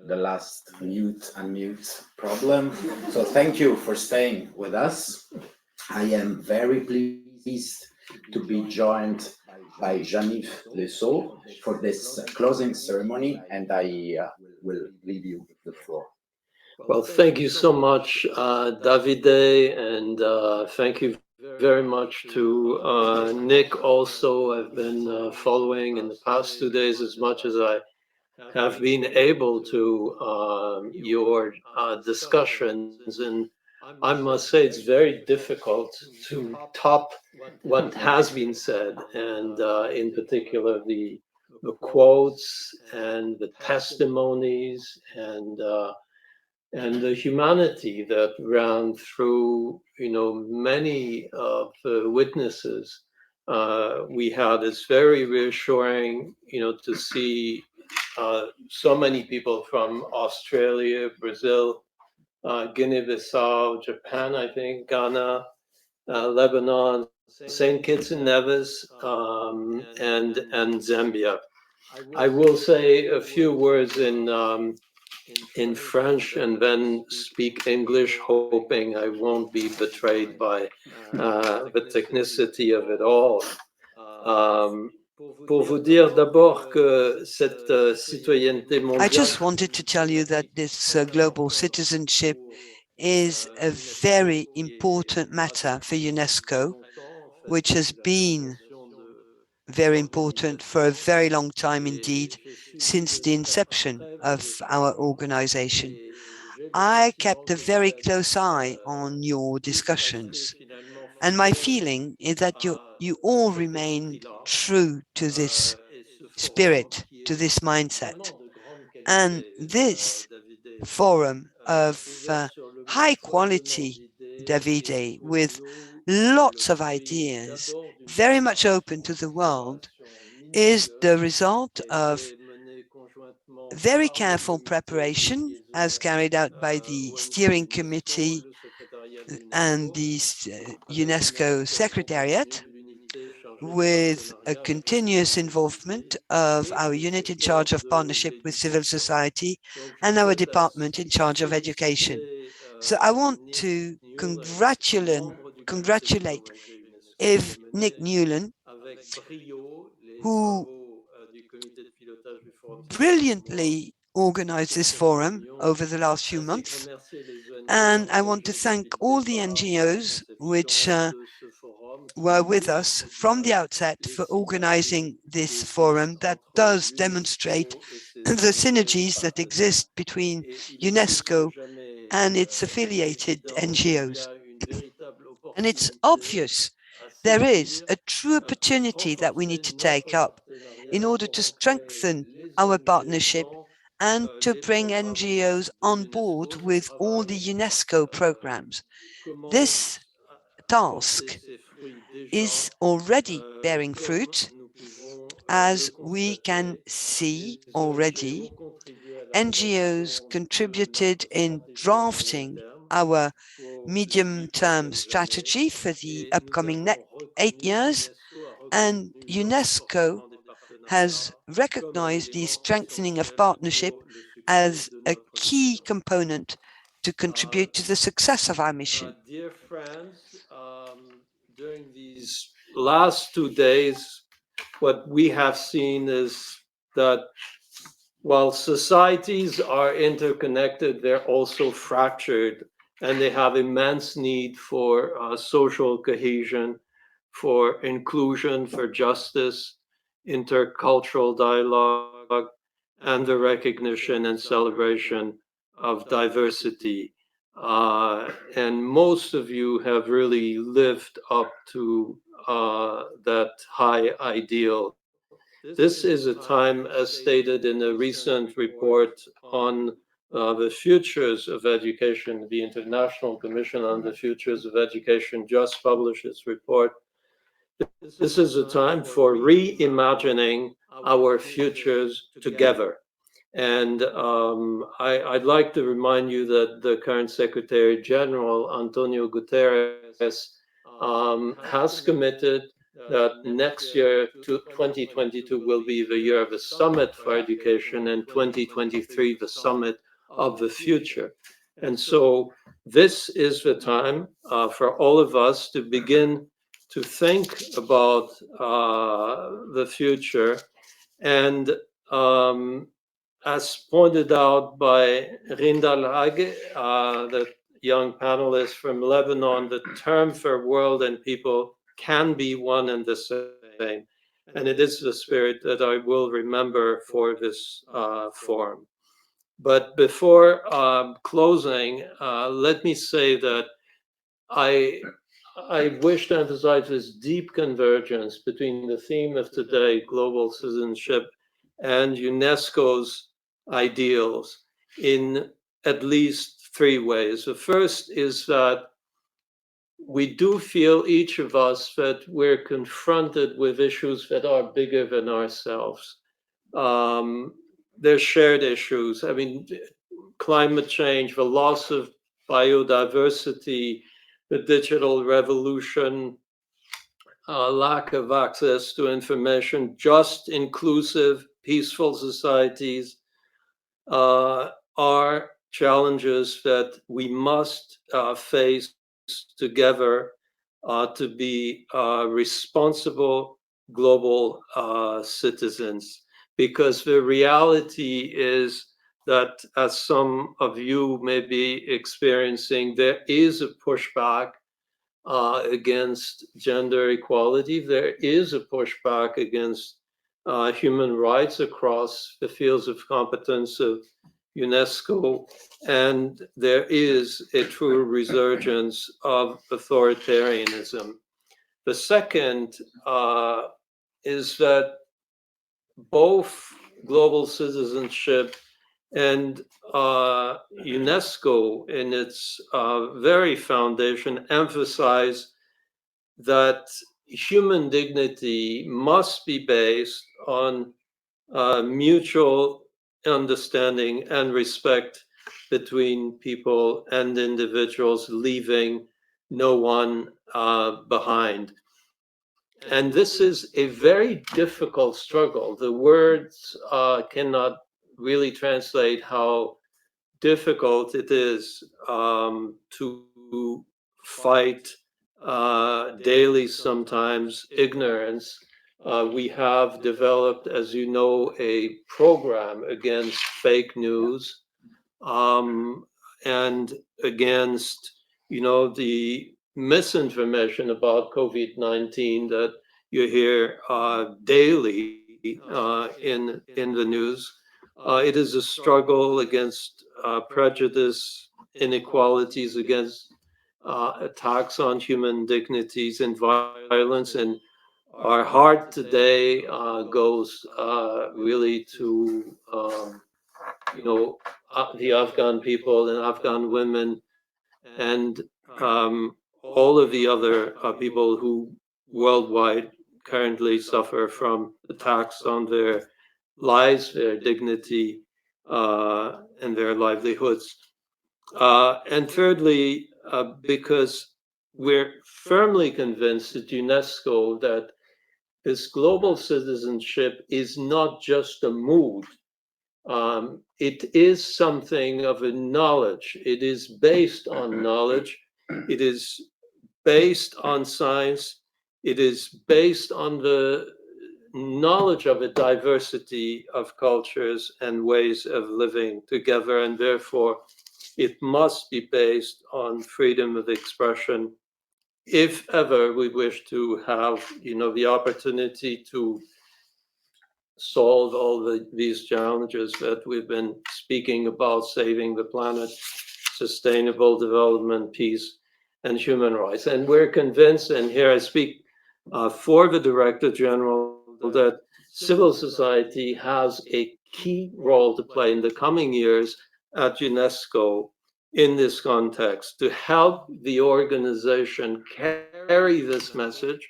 the last mute unmute problem. So thank you for staying with us. I am very pleased to be joined by Jean-Yves Lesseau for this closing ceremony, and I will leave you the floor. Well, thank you so much, Davide, and thank you very much to Nick also. I've been following in the past 2 days as much as I have been able to your discussions, and I must say it's very difficult to top what has been said, and in particular the quotes and the testimonies and the humanity that ran through, many of the witnesses we had. Is very reassuring, to see so many people from Australia, Brazil, Guinea-Bissau, Japan, I think, Ghana, Lebanon, St. Kitts and Nevis, and Zambia. I will say a few words in French and then speak English, hoping I won't be betrayed by the technicity of it all. Pour vous dire d'abord que cette citoyenneté I mondiale. just wanted to tell you that this global citizenship is a very important matter for UNESCO, which has been very important for a very long time indeed, since the inception of our organization. I kept a very close eye on your discussions, and my feeling is that you all remained true to this spirit, to this mindset. And this forum of high quality, Davide, with lots of ideas, very much open to the world, is the result of very careful preparation as carried out by the steering committee and the UNESCO Secretariat, with a continuous involvement of our unit in charge of partnership with civil society and our department in charge of education. So I want to congratulate Nick Newland, who brilliantly organized this forum over the last few months. And I want to thank all the NGOs which were with us from the outset for organizing this forum that does demonstrate the synergies that exist between UNESCO and its affiliated NGOs. And it's obvious there is a true opportunity that we need to take up in order to strengthen our partnership and to bring NGOs on board with all the UNESCO programs. This task is already bearing fruit, as we can see already. NGOs contributed in drafting our medium-term strategy for the upcoming 8 years, and UNESCO has recognized the strengthening of partnership as a key component to contribute to the success of our mission. Dear friends, during these last 2 days, what we have seen is that while societies are interconnected, they're also fractured, and they have immense need for social cohesion, for inclusion, for justice, intercultural dialogue, and the recognition and celebration of diversity. And most of you have really lived up to that high ideal. This is a time, as stated in a recent report on the futures of education. The International Commission on the Futures of Education just published its report. This is a time for reimagining our futures together. And I'd like to remind you that the current Secretary General, Antonio Guterres, has committed that next year, 2022, will be the year of the Summit for Education, and 2023, the Summit of the Future. And so this is the time for all of us to begin to think about the future. And as pointed out by Rindal Hage, the young panelist from Lebanon, the term for world and people can be one and the same. And it is the spirit that I will remember for this forum. But before closing, let me say that I wish to emphasize this deep convergence between the theme of today, global citizenship, and UNESCO's ideals in at least three ways. The first is that we do feel, each of us, that we're confronted with issues that are bigger than ourselves. They're shared issues. I mean, climate change, the loss of biodiversity, the digital revolution, lack of access to information, just, inclusive, peaceful societies are challenges that we must face together to be responsible global citizens. Because the reality is that, as some of you may be experiencing, there is a pushback against gender equality. There is a pushback against human rights across the fields of competence of UNESCO, and there is a true resurgence of authoritarianism. The second is that both global citizenship and UNESCO, in its very foundation, emphasize that human dignity must be based on mutual understanding and respect between people and individuals, leaving no one behind. And this is a very difficult struggle. The words cannot really translate how difficult it is to fight daily, sometimes, ignorance. We have developed, as you know, a program against fake news and against, the misinformation about COVID-19 that you hear daily in the news. It is a struggle against prejudice, inequalities, against attacks on human dignities and violence. And our heart today goes really to, the Afghan people and Afghan women and all of the other people who worldwide currently suffer from attacks on their lives, their dignity, and their livelihoods. And thirdly, because we're firmly convinced at UNESCO that this global citizenship is not just a mood. It is something of a knowledge. It is based on knowledge. It is based on science. It is based on the knowledge of a diversity of cultures and ways of living together, and therefore it must be based on freedom of expression if ever we wish to have, the opportunity to solve all these challenges that we've been speaking about: saving the planet, sustainable development, peace, and human rights. And we're convinced, and here I speak for the Director General, that civil society has a key role to play in the coming years at UNESCO in this context, to help the organization carry this message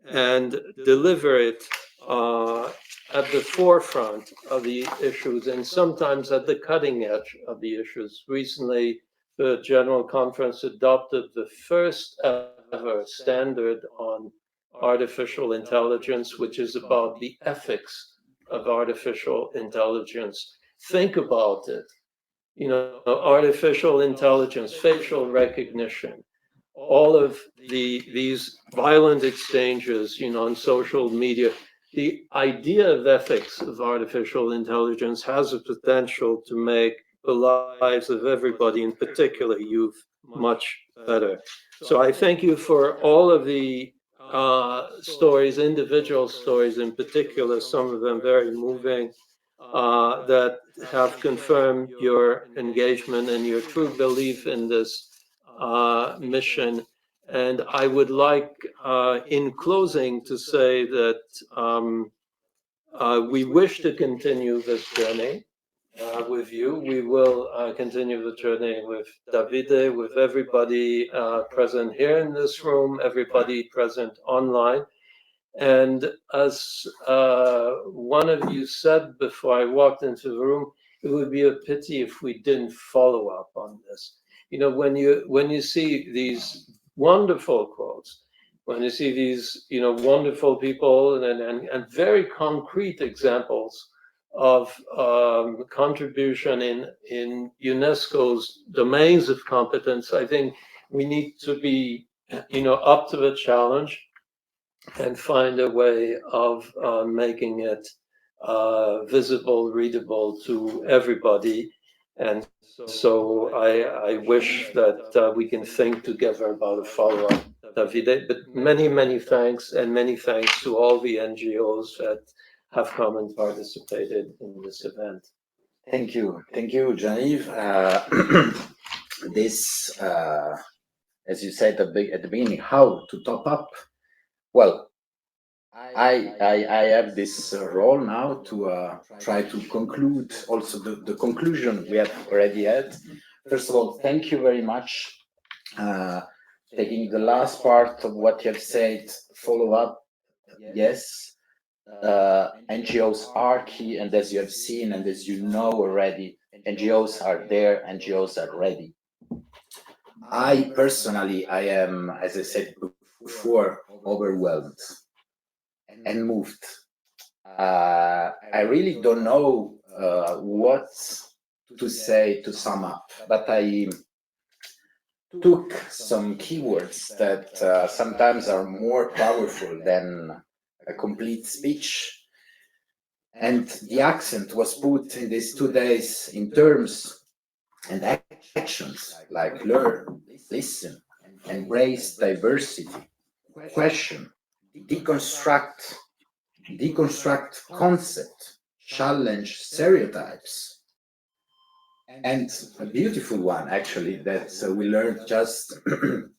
and deliver it at the forefront of the issues, and sometimes at the cutting edge of the issues. Recently, the General Conference adopted the first ever standard on artificial intelligence, which is about the ethics of artificial intelligence. Think about it. You know, artificial intelligence, facial recognition, all of these violent exchanges, you know, on social media. The idea of ethics of artificial intelligence has a potential to make the lives of everybody, in particular youth, much better. So I thank you for all of the stories, individual stories in particular, some of them very moving, that have confirmed your engagement and your true belief in this mission. And I would like, in closing, to say that we wish to continue this journey with you. We will continue the journey with Davide, with everybody present here in this room, everybody present online. And as one of you said before I walked into the room, it would be a pity if we didn't follow up on this. You know, when you see these wonderful quotes, when you see these, you know, wonderful people and very concrete examples of contribution in UNESCO's domains of competence, I think we need to be, you know, up to the challenge and find a way of making it visible, readable to everybody. And so I wish that we can think together about a follow-up, Davide. But many, many thanks, and many thanks to all the NGOs that have come and participated in this event. Thank you, Jean-Yves. This, as you said at the beginning, how to top up. Well, I have this role now to try to conclude also the conclusion we have already had. First of all, thank you very much. Taking the last part of what you have said, follow up, yes. NGOs are key, and as you have seen and as you know already, NGOs are there, NGOs are ready. I personally, I am, as I said before, overwhelmed and moved. I really don't know what to say to sum up, but I took some keywords that sometimes are more powerful than a complete speech. And the accent was put in these 2 days in terms and actions like learn, listen, embrace diversity, question, deconstruct concept, challenge stereotypes. And a beautiful one, actually, that we learned just in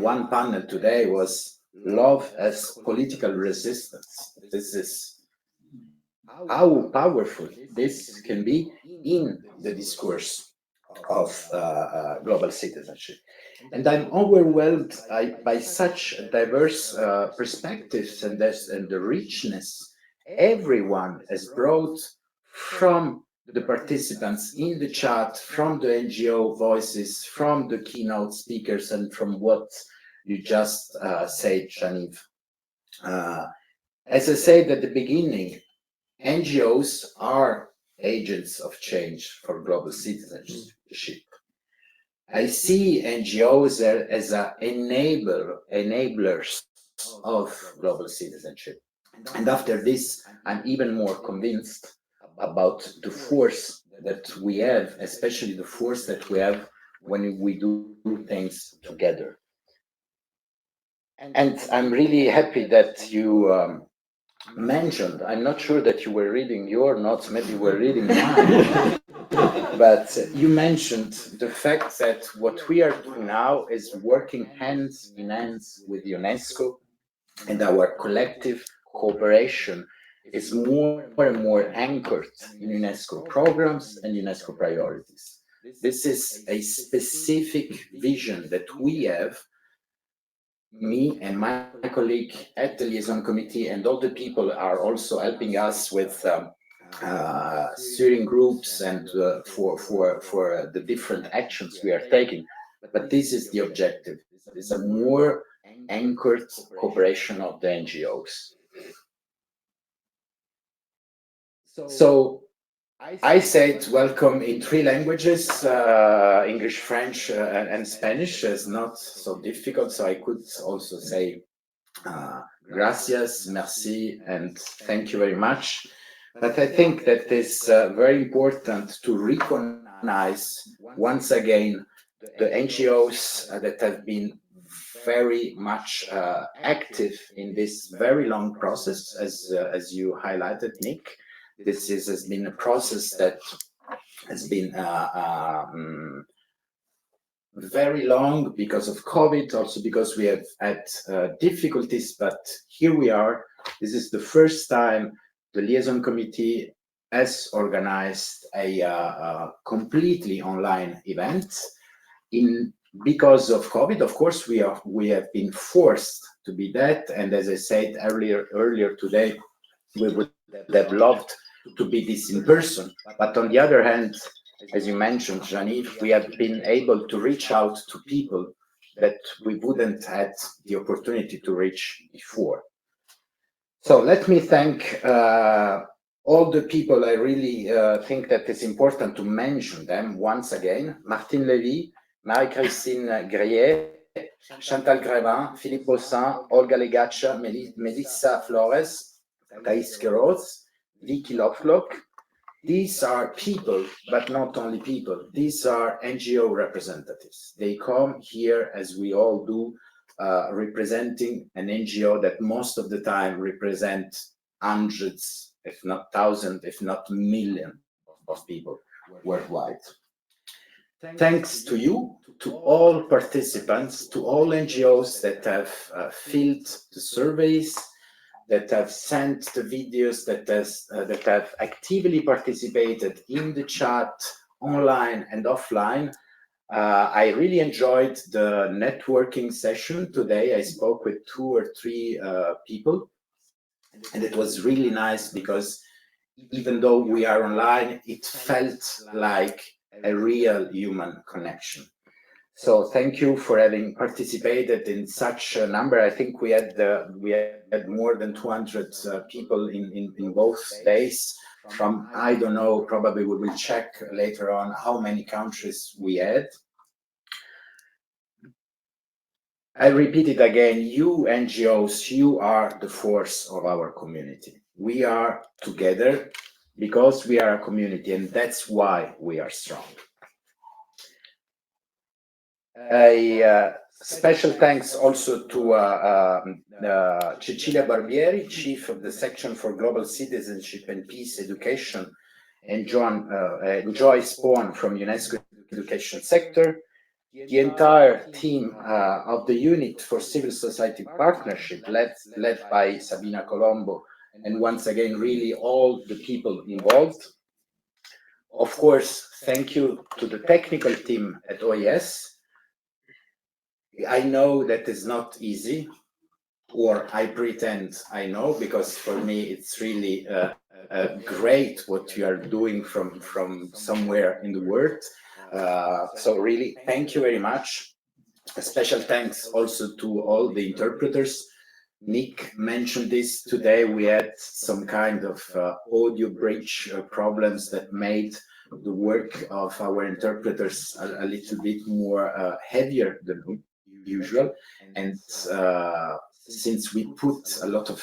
one panel today was love as political resistance. This is how powerful this can be in the discourse of global citizenship. And I'm overwhelmed by such diverse perspectives and the richness everyone has brought from the participants in the chat, from the NGO voices, from the keynote speakers, and from what you just said, Jean-Yves. As I said at the beginning, NGOs are agents of change for global citizenship. I see NGOs as enablers of global citizenship. And after this, I'm even more convinced about the force that we have, especially the force that we have when we do things together. And I'm really happy that you mentioned, I'm not sure that you were reading your notes, maybe you were reading mine, but you mentioned the fact that what we are doing now is working hands in hands with UNESCO, and our collective cooperation is more and more anchored in UNESCO programs and UNESCO priorities. This is a specific vision that we have, me and my colleague at the liaison committee, and all the people are also helping us with steering groups and for the different actions we are taking. But this is the objective. It's a more anchored cooperation of the NGOs. So I said welcome in 3 languages, English, French, and Spanish. It's not so difficult, so I could also say gracias, merci, and thank you very much. But I think that it's very important to recognize once again the NGOs that have been very much active in this very long process, as you highlighted, Nick. This has been a process that has been very long because of COVID, also because we have had difficulties, but here we are. This is the first time the liaison committee has organized a completely online event. Because of COVID, of course, we have been forced to be that, and as I said earlier today, we would have loved to be this in person. But on the other hand, as you mentioned, Jean-Yves, we have been able to reach out to people that we wouldn't had the opportunity to reach before. So let me thank all the people. I really think that it's important to mention them once again. Martine Lévy, Marie-Christine Grier, Chantal Grévin, Philippe Bossin, Olga Legaccia, Melissa Flores, Thais Queiroz, Vicky Lovelock. These are people, but not only people. These are NGO representatives. They come here, as we all do, representing an NGO that most of the time represent hundreds, if not thousands, if not millions of people worldwide. Thanks to you, to all participants, to all NGOs that have filled the surveys, that have sent the videos, that have actively participated in the chat, online and offline. I really enjoyed the networking session today. I spoke with 2 or 3 people, and it was really nice because even though we are online, it felt like a real human connection. So thank you for having participated in such a number. I think we had more than 200 people in both days from, I don't know, probably we will check later on how many countries we had. I repeat it again, you NGOs, you are the force of our community. We are together because we are a community, and that's why we are strong. A special thanks also to Cecilia Barbieri, Chief of the Section for Global Citizenship and Peace Education, and Joy Spawn from UNESCO Education Sector, the entire team of the Unit for Civil Society Partnership, led by Sabina Colombo, and once again, really all the people involved. Of course, thank you to the technical team at OES. I know that is not easy, or I pretend I know, because for me it's really great what you are doing from somewhere in the world. So really, thank you very much. A special thanks also to all the interpreters. Nick mentioned this today. We had some kind of audio bridge problems that made the work of our interpreters a little bit more heavier than usual. And since we put a lot of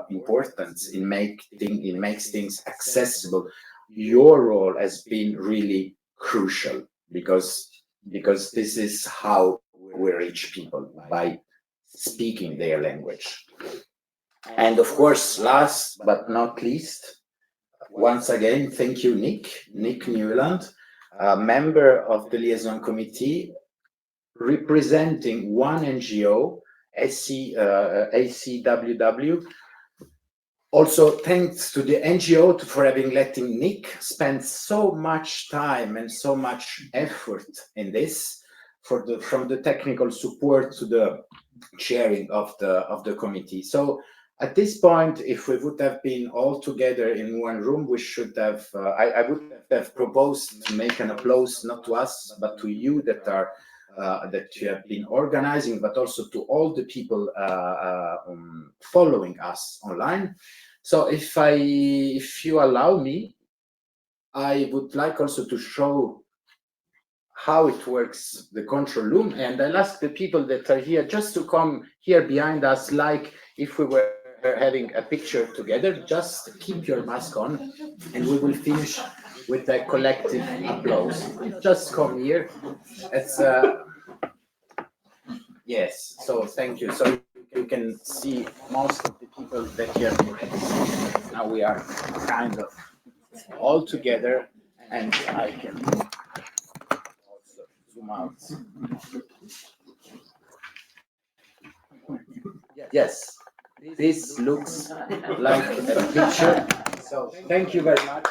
importance in makes things accessible, your role has been really crucial, because this is how we reach people, by speaking their language. And of course, last but not least, once again, thank you, Nick Newland, a member of the liaison committee representing one NGO, ACWW. Also, thanks to the NGO for having letting Nick spend so much time and so much effort in this, from the technical support to the chairing of the committee. So at this point, if we would have been all together in one room, we should have, I would have proposed to make an applause, not to us, but to you that are that you have been organizing, but also to all the people following us online. So if you allow me, I would like also to show how it works, the control room, and I'll ask the people that are here just to come here behind us, like if we were having a picture together. Just keep your mask on, and we will finish with a collective applause. Just come here. It's yes. So thank you. So you can see most of the people that you have already seen. Now we are kind of all together, and I can also zoom out. Yes, this looks like a picture. So thank you very much.